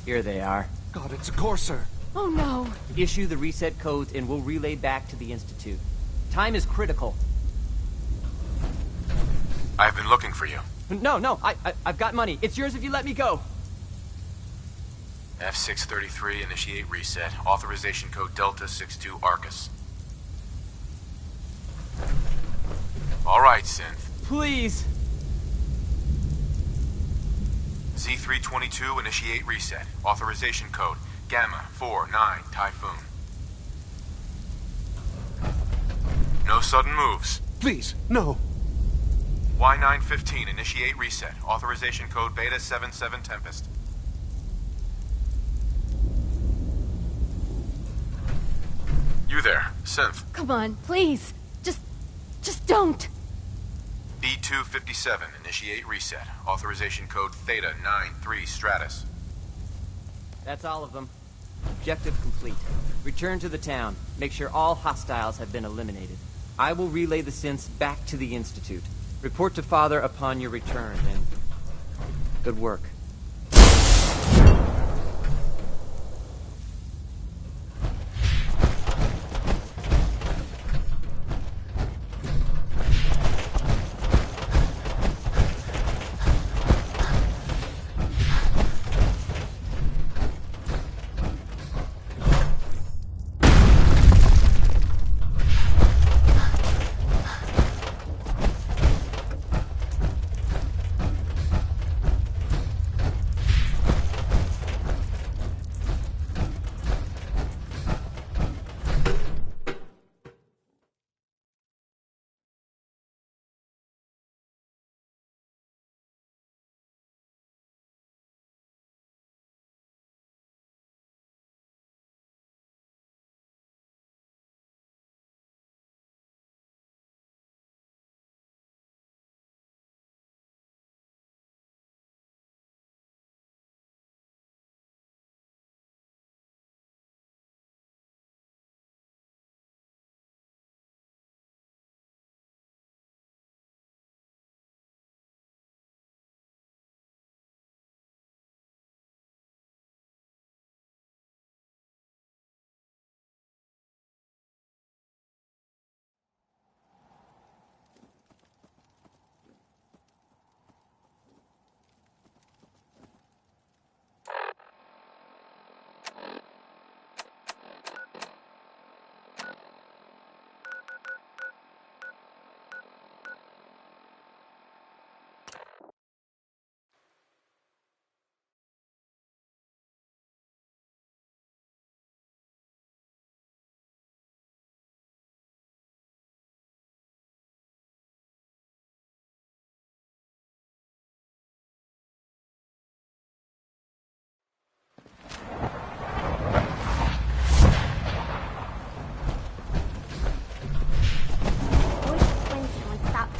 Here they are. God, it's a Courser. Oh no. Issue the reset codes and we'll relay back to the Institute. Time is critical. I've been looking for you. No, I've got money. It's yours if you let me go. F633, initiate reset. Authorization code Delta 62 Arcus. Alright, Synth. Please. Z322, initiate reset. Authorization code Gamma 49 Typhoon. No sudden moves. Please, no. Y915, initiate reset. Authorization code Beta 77 Tempest. You there, Synth. Come on, please. Just don't. B257, initiate reset. Authorization code Theta 93 Stratus. That's all of them. Objective complete. Return to the town. Make sure all hostiles have been eliminated. I will relay the synths back to the Institute. Report to Father upon your return, and good work.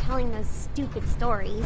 Telling those stupid stories.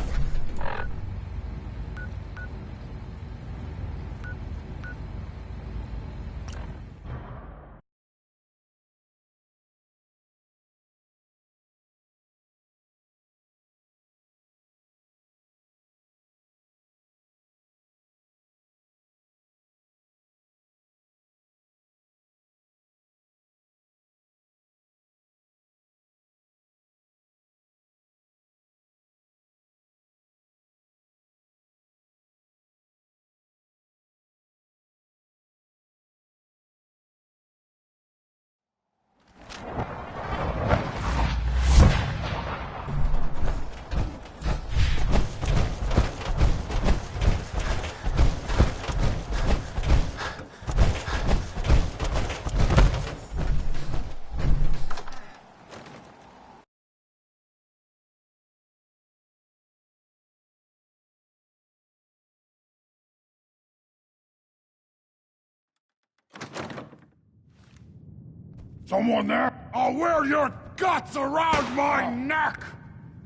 Someone there? I'll wear your guts around my neck!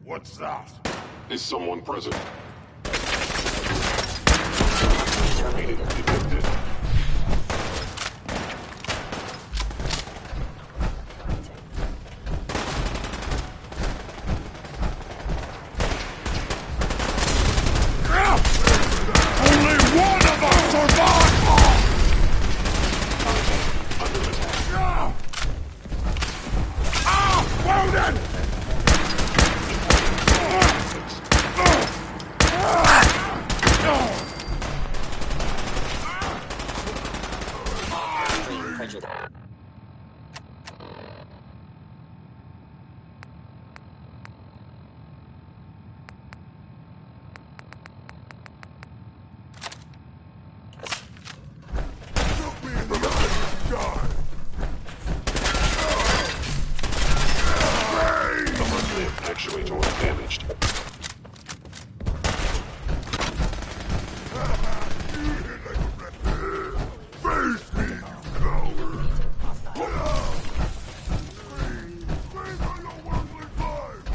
What's that? Is someone present? Terminator detected. Only one of us survived! Sergeant. Actuator damaged. Face me, you coward! Freeze on your worthless life!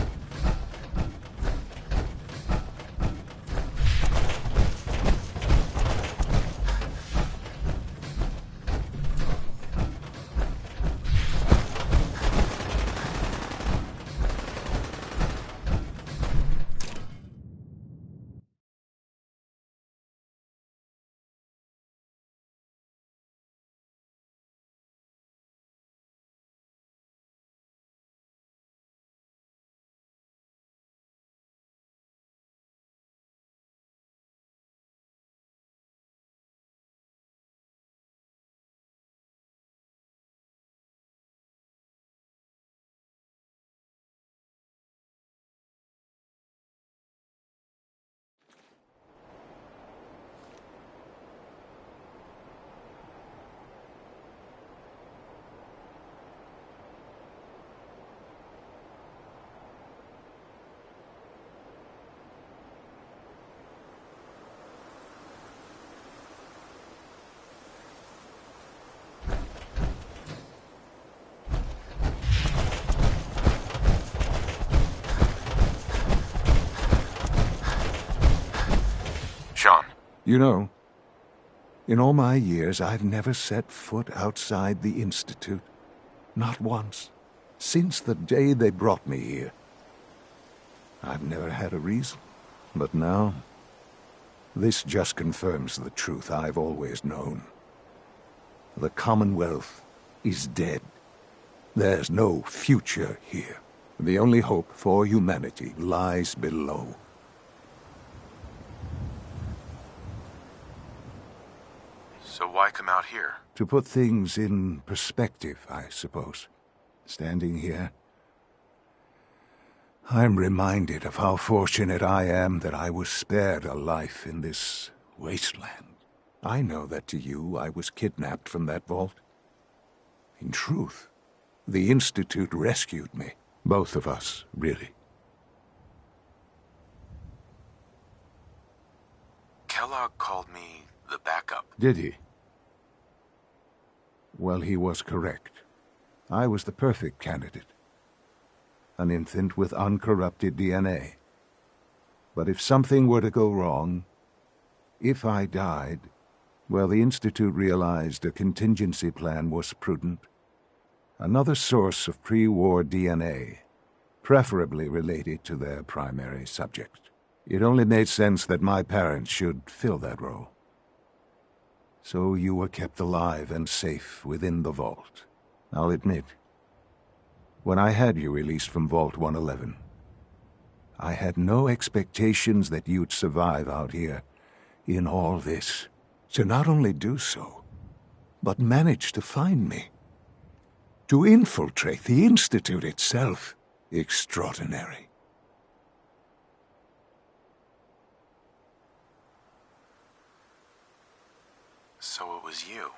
Sean, You know, in all my years, I've never set foot outside the Institute. Not once. Since the day they brought me here. I've never had a reason. But now, this just confirms the truth I've always known. The Commonwealth is dead. There's no future here. The only hope for humanity lies below. so why come out here? To put things in perspective, I suppose. Standing here, I'm reminded of how fortunate I am that I was spared a life in this wasteland. I know that to you, I was kidnapped from that vault. In truth, the Institute rescued me. Both of us, really. Kellogg called me the backup. Did he? Well, he was correct. I was the perfect candidate. An infant with uncorrupted DNA. But if something were to go wrong, if I died, well, the Institute realized a contingency plan was prudent. Another source of pre-war DNA, preferably related to their primary subject. It only made sense that my parents should fill that role. So you were kept alive and safe within the vault. I'll admit, when I had you released from Vault 111, I had no expectations that you'd survive out here in all this. To not only do so, but manage to find me. To infiltrate the Institute itself. Extraordinary. So it was you.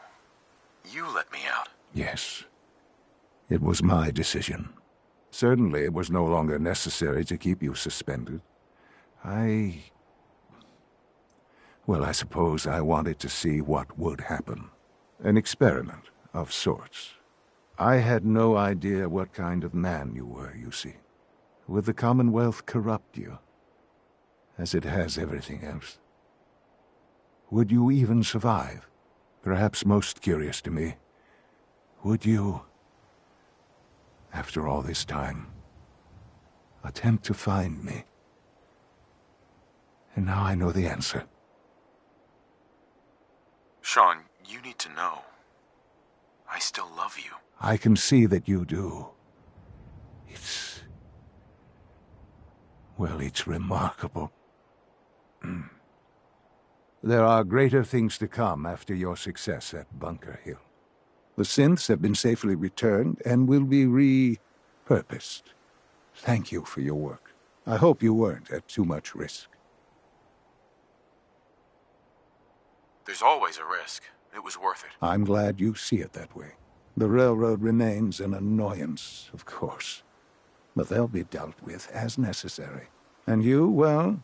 You let me out. Yes. It was my decision. Certainly it was no longer necessary to keep you suspended. Well, I suppose I wanted to see what would happen. An experiment of sorts. I had no idea what kind of man you were, you see. Would the Commonwealth corrupt you? As it has everything else? Would you even survive? Perhaps most curious to me, would you, after all this time, attempt to find me? And now I know the answer. Sean, you need to know. I still love you. I can see that you do. Well, it's remarkable. There are greater things to come after your success at Bunker Hill. The synths have been safely returned and will be repurposed. Thank you for your work. I hope you weren't at too much risk. There's always a risk. It was worth it. I'm glad you see it that way. The railroad remains an annoyance, of course. But they'll be dealt with as necessary. And you, well,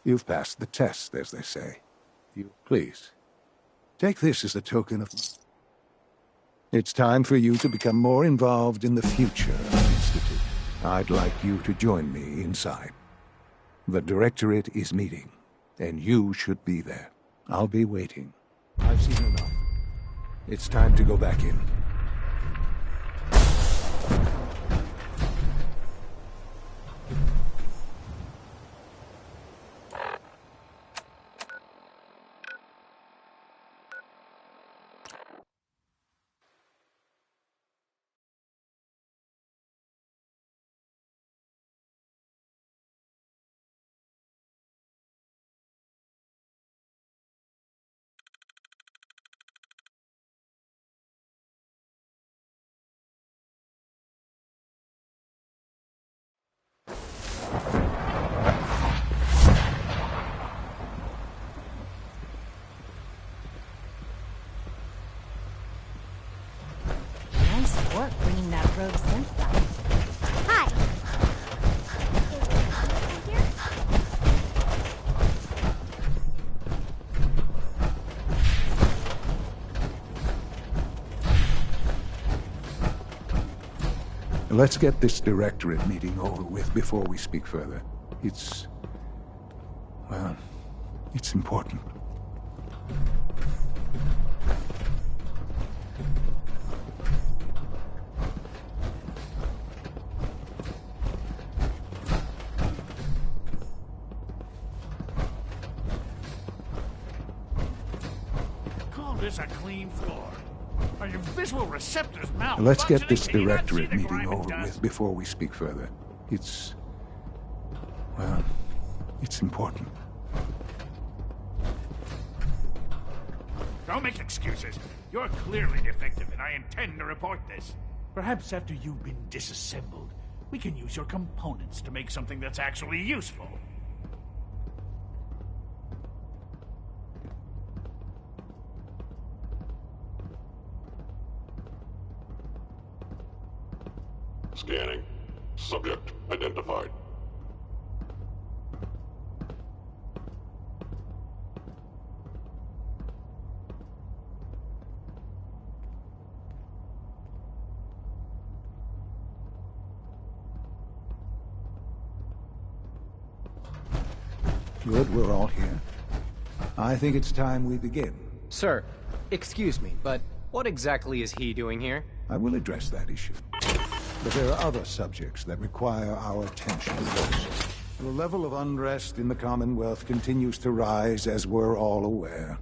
you've passed the test, as they say. Please, take this as a token of... It's time for you to become more involved in the future of the Institute. I'd like you to join me inside. The Directorate is meeting, and you should be there. I'll be waiting. I've seen enough. It's time to go back in. Nice work bringing that rogue synth back. Hi. Is Lisa here? Let's get this Directorate meeting over with before we speak further. It's important. Call this a clean floor. Are your visual receptors malfunctioning? Let's get this Can you not see Directorate the meeting grime and over dust? with before we speak further. It's important. Don't make excuses. You're clearly defective, and I intend to report this. Perhaps after you've been disassembled, we can use your components to make something that's actually useful. Scanning. Subject identified. Good, we're all here. I think it's time we begin. Sir, excuse me, but what exactly is he doing here? I will address that issue. But there are other subjects that require our attention. The level of unrest in the Commonwealth continues to rise, as we're all aware.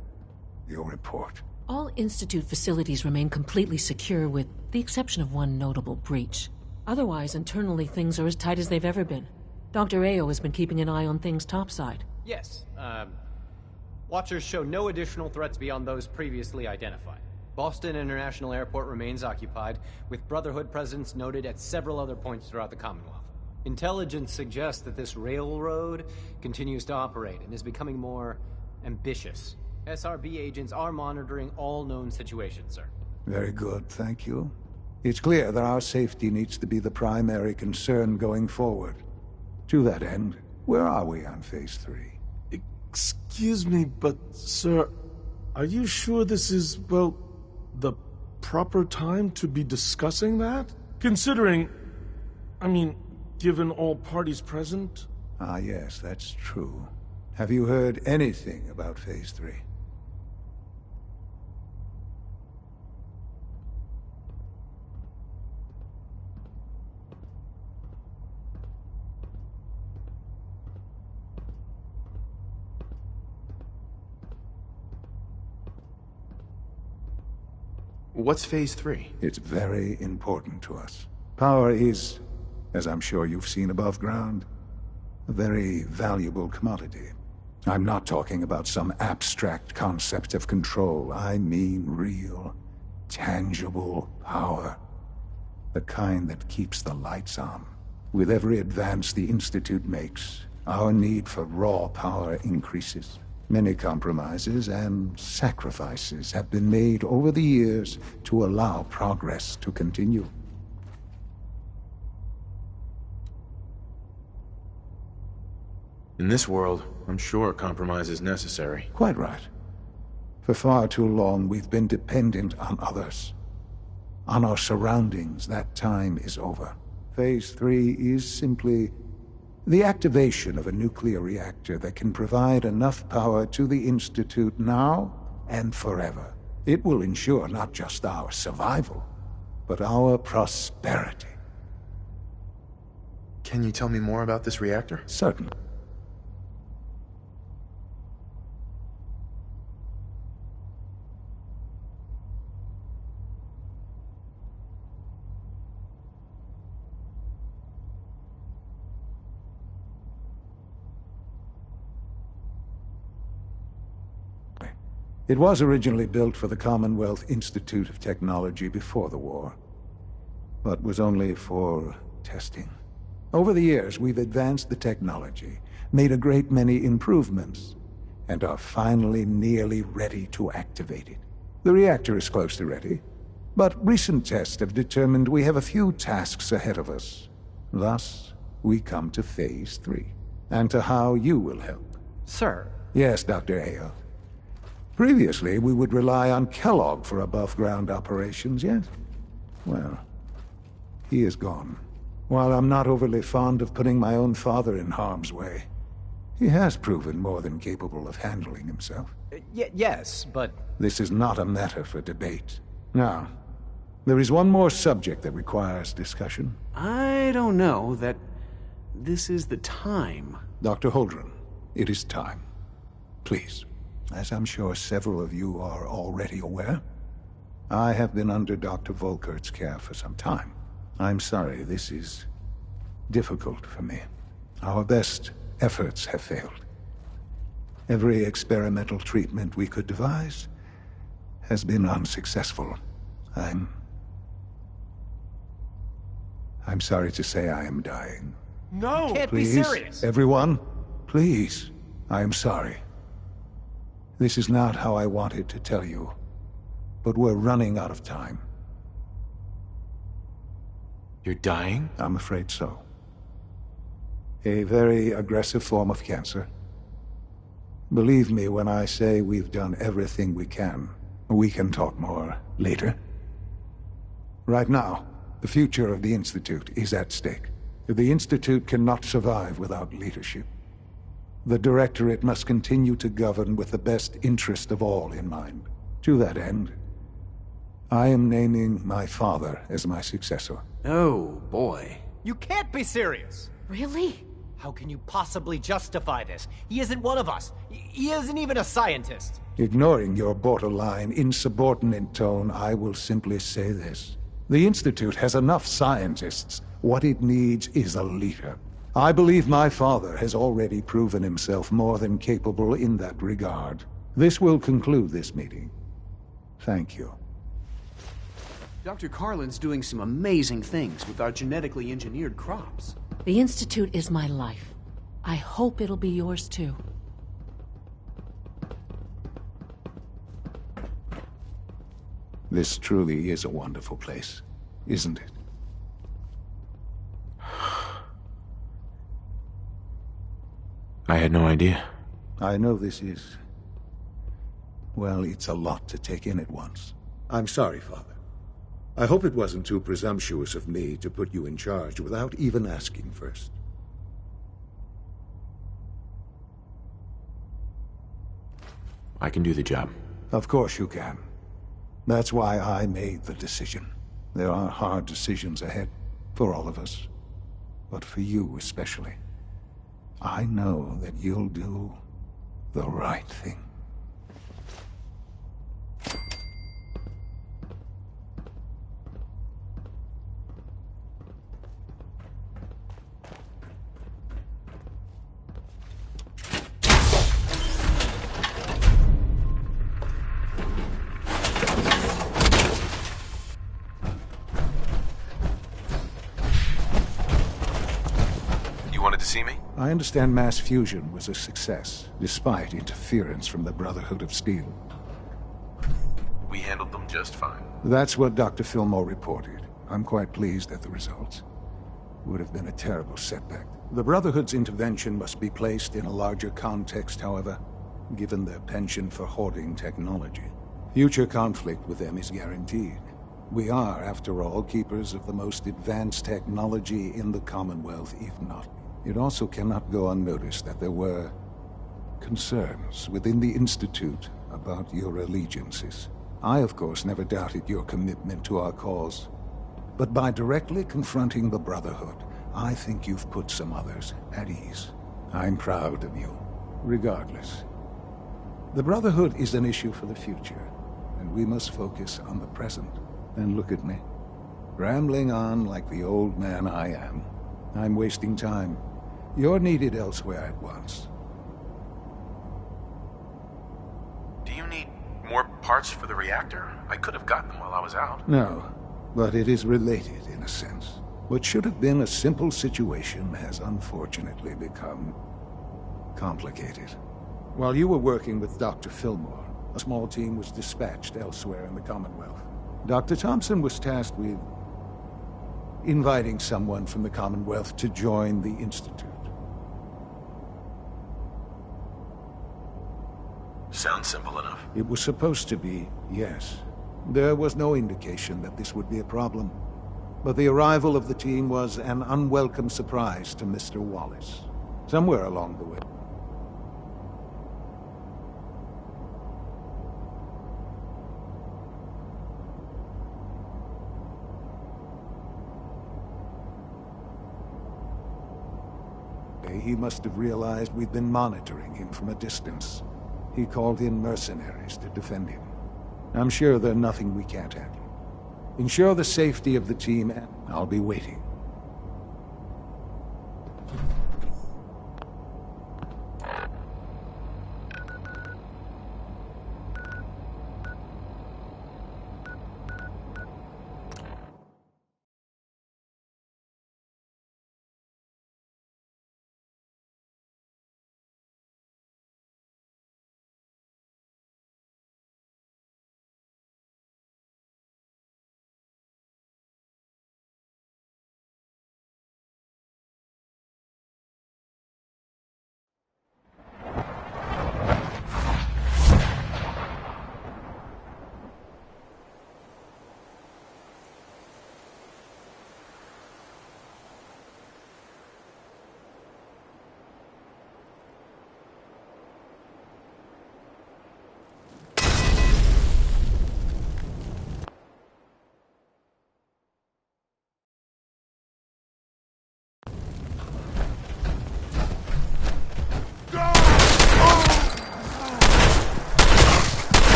Your report. All Institute facilities remain completely secure with the exception of one notable breach. Otherwise, internally things are as tight as they've ever been. Dr. Ao has been keeping an eye on things topside. Yes, Watchers show no additional threats beyond those previously identified. Boston International Airport remains occupied, with Brotherhood presence noted at several other points throughout the Commonwealth. Intelligence suggests that this railroad continues to operate and is becoming more ambitious. SRB agents are monitoring all known situations, sir. Very good, thank you. It's clear that our safety needs to be the primary concern going forward. To that end, where are we on Phase 3? Excuse me, but, sir, are you sure this is, well, the proper time to be discussing that? Considering, given all parties present? Ah, yes, that's true. Have you heard anything about Phase 3? What's Phase 3? It's very important to us. Power is, as I'm sure you've seen above ground, a very valuable commodity. I'm not talking about some abstract concept of control. I mean real, tangible power. The kind that keeps the lights on. With every advance the Institute makes, our need for raw power increases. Many compromises and sacrifices have been made over the years to allow progress to continue. In this world, I'm sure compromise is necessary. Quite right. For far too long, we've been dependent on others. On our surroundings. That time is over. Phase 3 is simply the activation of a nuclear reactor that can provide enough power to the Institute now and forever. It will ensure not just our survival, but our prosperity. Can you tell me more about this reactor? Certainly. It was originally built for the Commonwealth Institute of Technology before the war, but was only for testing. Over the years, we've advanced the technology, made a great many improvements, and are finally nearly ready to activate it. The reactor is close to ready, but recent tests have determined we have a few tasks ahead of us. Thus, we come to Phase 3, and to how you will help. Sir? Yes, Dr. Ayo. Previously, we would rely on Kellogg for above-ground operations, yes? Well, he is gone. While I'm not overly fond of putting my own father in harm's way, he has proven more than capable of handling himself. Yes, but... This is not a matter for debate. Now, there is one more subject that requires discussion. I don't know that this is the time. Dr. Holdren, it is time. Please. As I'm sure several of you are already aware, I have been under Dr. Volkert's care for some time. I'm sorry, this is difficult for me. Our best efforts have failed. Every experimental treatment we could devise has been unsuccessful. I'm sorry to say I am dying. No! You can't Please, be serious! Everyone, please, I am sorry. This is not how I wanted to tell you, but we're running out of time. You're dying? I'm afraid so. A very aggressive form of cancer. Believe me when I say we've done everything we can. We can talk more later. Right now, the future of the Institute is at stake. The Institute cannot survive without leadership. The Directorate must continue to govern with the best interest of all in mind. To that end, I am naming my father as my successor. Oh, boy. You can't be serious! Really? How can you possibly justify this? He isn't one of us. He isn't even a scientist. Ignoring your borderline, insubordinate tone, I will simply say this. The Institute has enough scientists. What it needs is a leader. I believe my father has already proven himself more than capable in that regard. This will conclude this meeting. Thank you. Dr. Carlin's doing some amazing things with our genetically engineered crops. The Institute is my life. I hope it'll be yours too. This truly is a wonderful place, isn't it? I had no idea. I know this is... well, it's a lot to take in at once. I'm sorry, Father. I hope it wasn't too presumptuous of me to put you in charge without even asking first. I can do the job. Of course you can. That's why I made the decision. There are hard decisions ahead, for all of us. But for you especially. I know that you'll do the right thing. to see me? I understand mass fusion was a success, despite interference from the Brotherhood of Steel. We handled them just fine. That's what Dr. Fillmore reported. I'm quite pleased at the results. Would have been a terrible setback. The Brotherhood's intervention must be placed in a larger context, however, given their penchant for hoarding technology. Future conflict with them is guaranteed. We are, after all, keepers of the most advanced technology in the Commonwealth, if not. It also cannot go unnoticed that there were concerns within the Institute about your allegiances. I, of course, never doubted your commitment to our cause. But by directly confronting the Brotherhood, I think you've put some others at ease. I'm proud of you, regardless. The Brotherhood is an issue for the future, and we must focus on the present. And look at me, rambling on like the old man I am. I'm wasting time. You're needed elsewhere at once. Do you need more parts for the reactor? I could have gotten them while I was out. No, but it is related in a sense. What should have been a simple situation has unfortunately become complicated. While you were working with Dr. Fillmore, a small team was dispatched elsewhere in the Commonwealth. Dr. Thompson was tasked with inviting someone from the Commonwealth to join the Institute. Sounds simple enough. It was supposed to be, yes. There was no indication that this would be a problem. But the arrival of the team was an unwelcome surprise to Mr. Wallace. Somewhere along the way. He must have realized we'd been monitoring him from a distance. He called in mercenaries to defend him. I'm sure there's nothing we can't handle. Ensure the safety of the team, and I'll be waiting.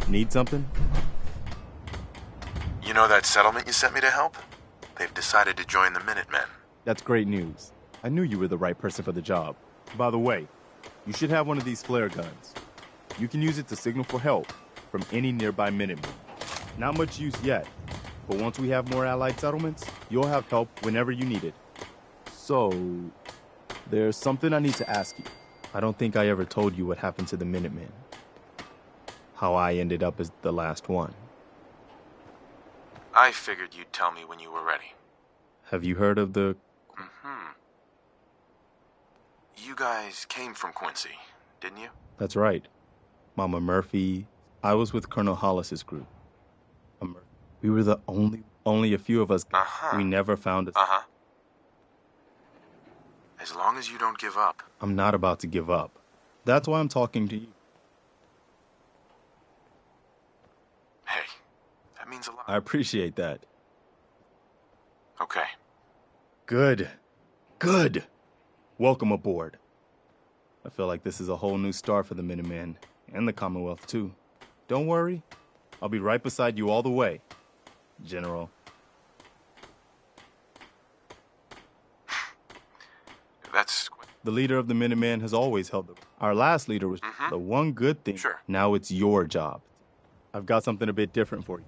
Need something? You know that settlement you sent me to help? They've decided to join the Minutemen. That's great news. I knew you were the right person for the job. By the way, you should have one of these flare guns. You can use it to signal for help from any nearby Minutemen. Not much use yet, but once we have more allied settlements, you'll have help whenever you need it. So, there's something I need to ask you. I don't think I ever told you what happened to the Minutemen. How I ended up as the last one. I figured you'd tell me when you were ready. Have you heard of the... You guys came from Quincy, didn't you? That's right. Mama Murphy. I was with Colonel Hollis's group. We were the only a few of us. We never found a... As long as you don't give up. I'm not about to give up. That's why I'm talking to you. Hey, that means a lot. I appreciate that. Okay. Good. Good. Welcome aboard. I feel like this is a whole new start for the Minutemen, and the Commonwealth, too. Don't worry. I'll be right beside you all the way, General. That's... The leader of the Minutemen has always held the... Our last leader was the one good thing. Sure. Now it's your job. I've got something a bit different for you.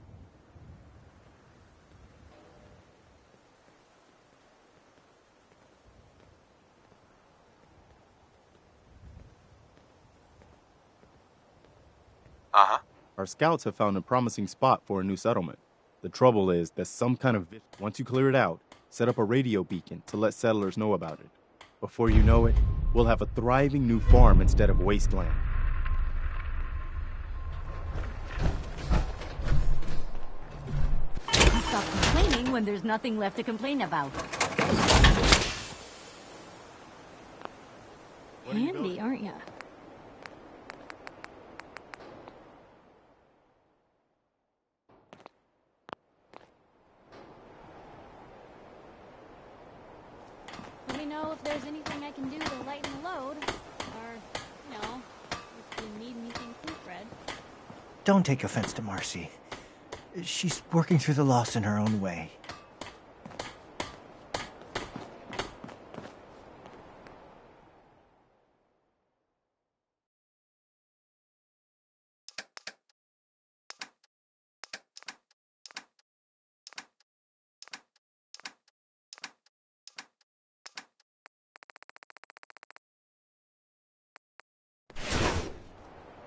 Our scouts have found a promising spot for a new settlement. The trouble is that some kind of... Once you clear it out, set up a radio beacon to let settlers know about it. Before you know it, we'll have a thriving new farm instead of wasteland. Stop complaining when there's nothing left to complain about. Handy, aren't ya? Let me know if there's anything I can do to lighten the load. Or, if you need anything too, Fred. Don't take offense to Marcy. She's working through the loss in her own way.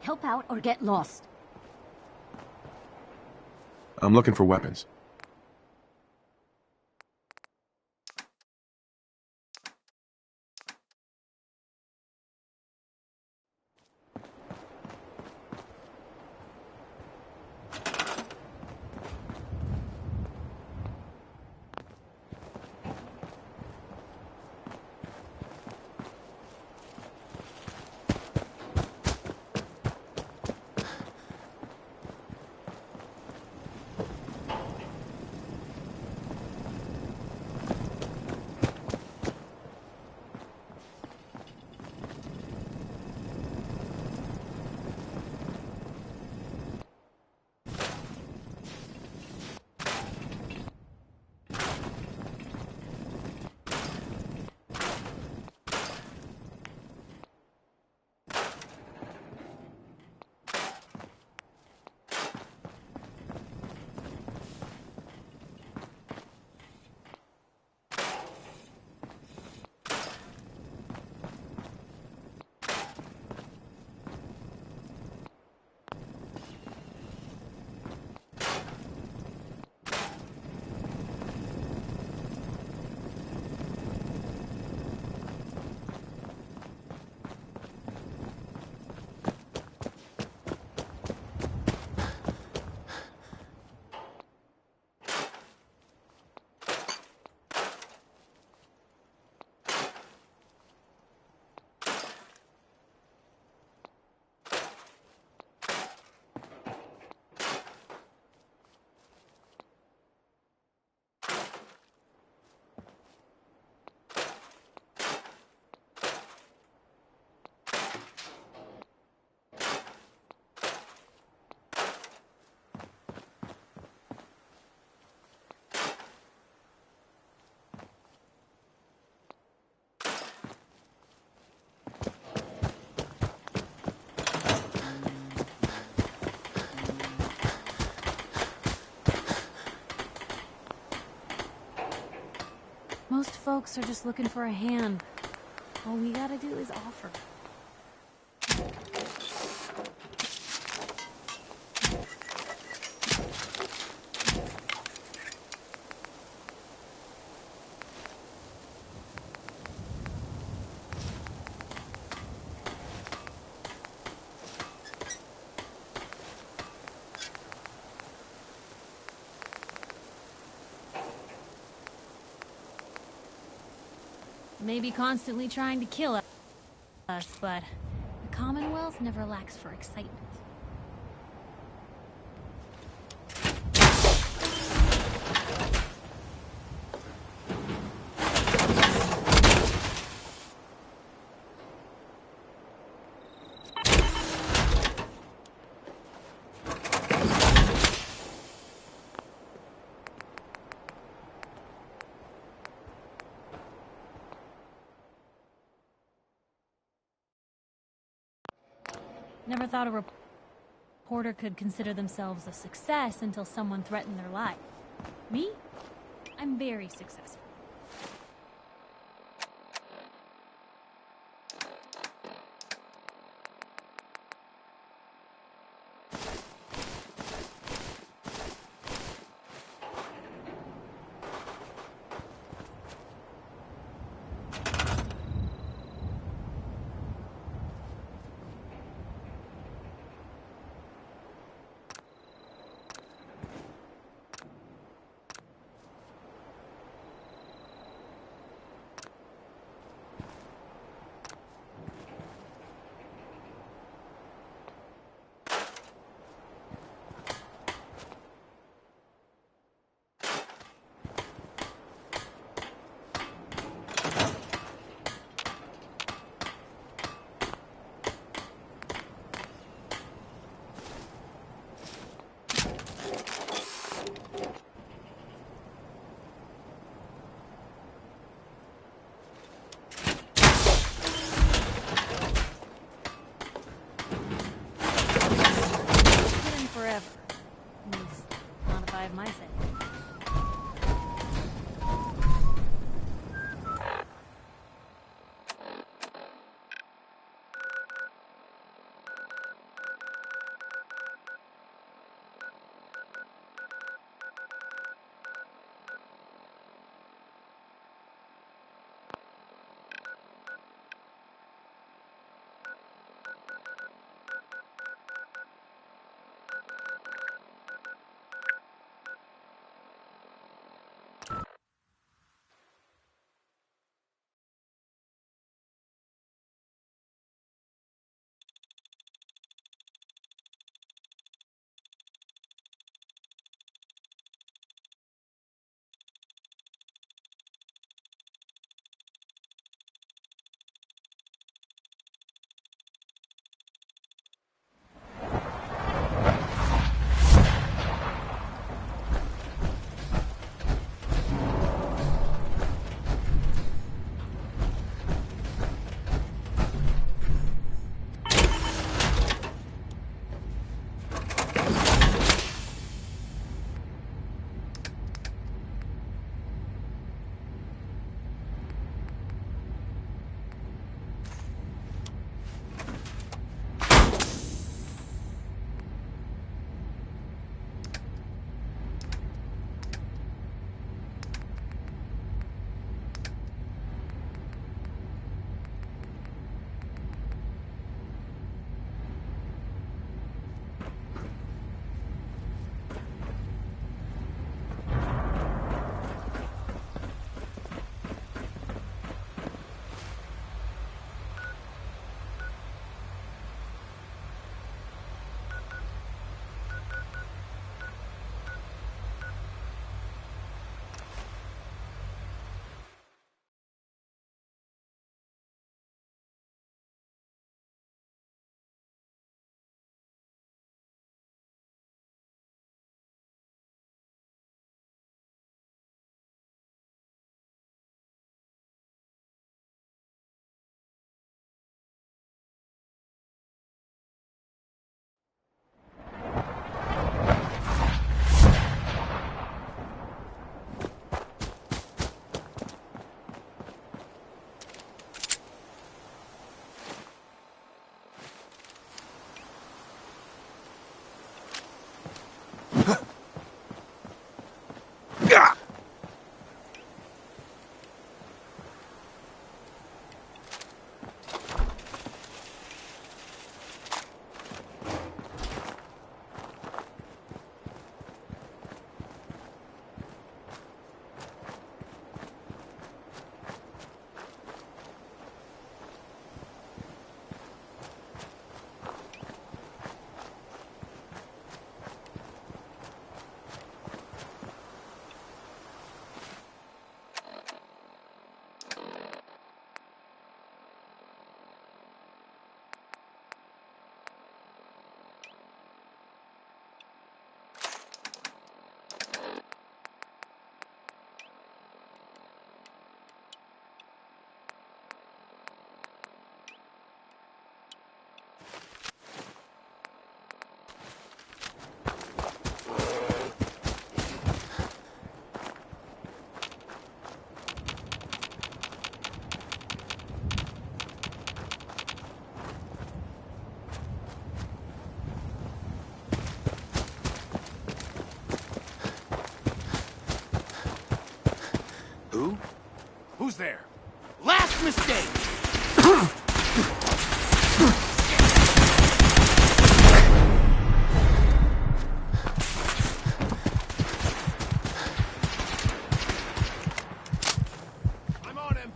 Help out or get lost. I'm looking for weapons. Most folks are just looking for a hand. All we gotta do is offer. Maybe constantly trying to kill us, but the Commonwealth never lacks for excitement. Never thought a reporter could consider themselves a success until someone threatened their life. Me? I'm very successful. Who? Who's there? Last mistake! I'm on him!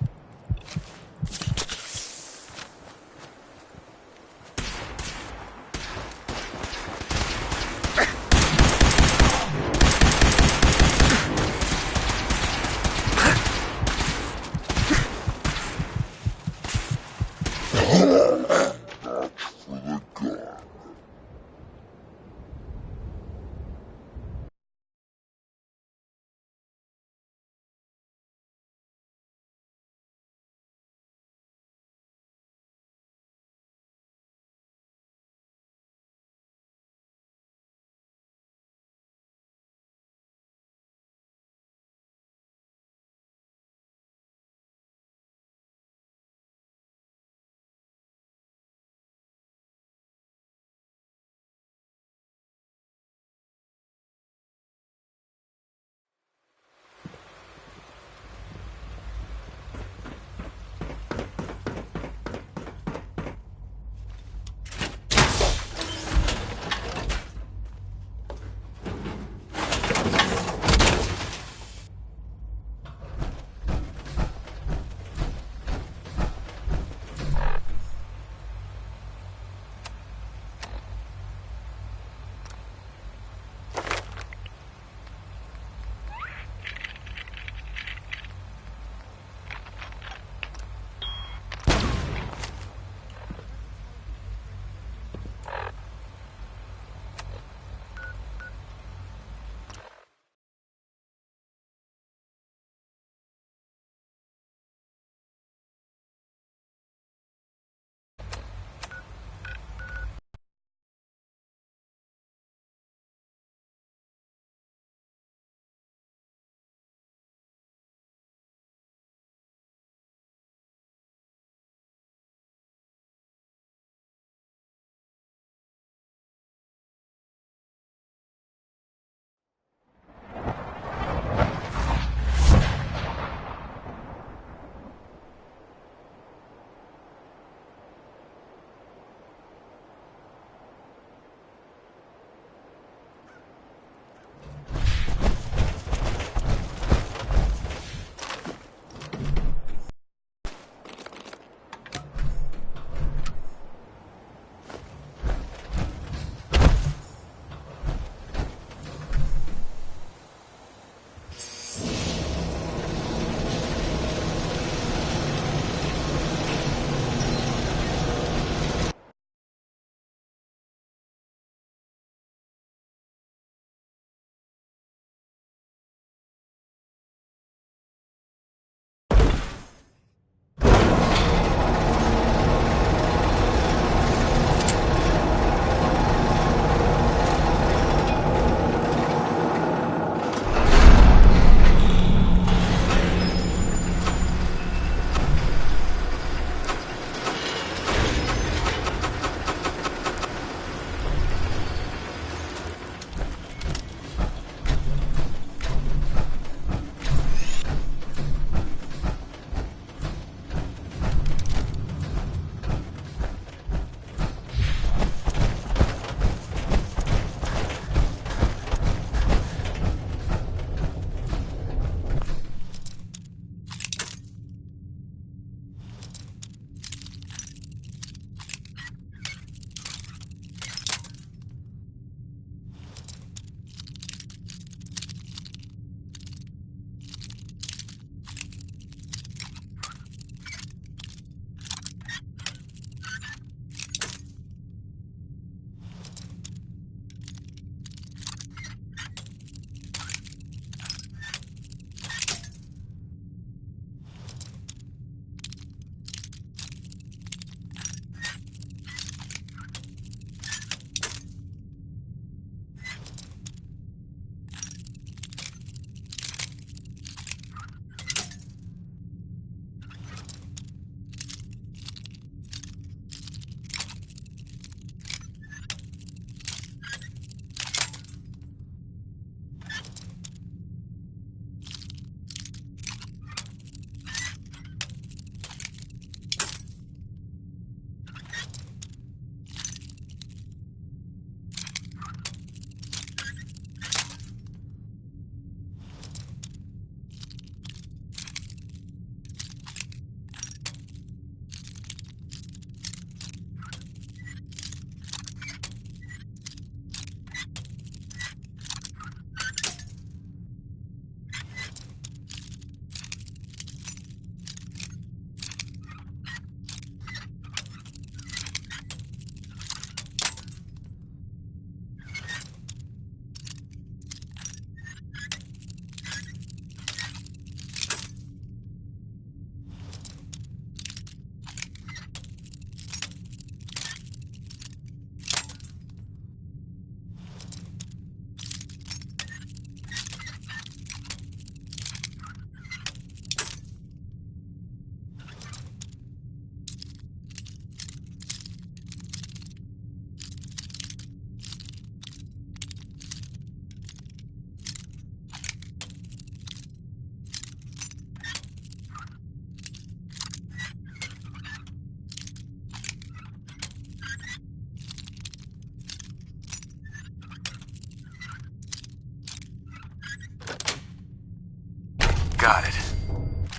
Got it.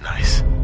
Nice.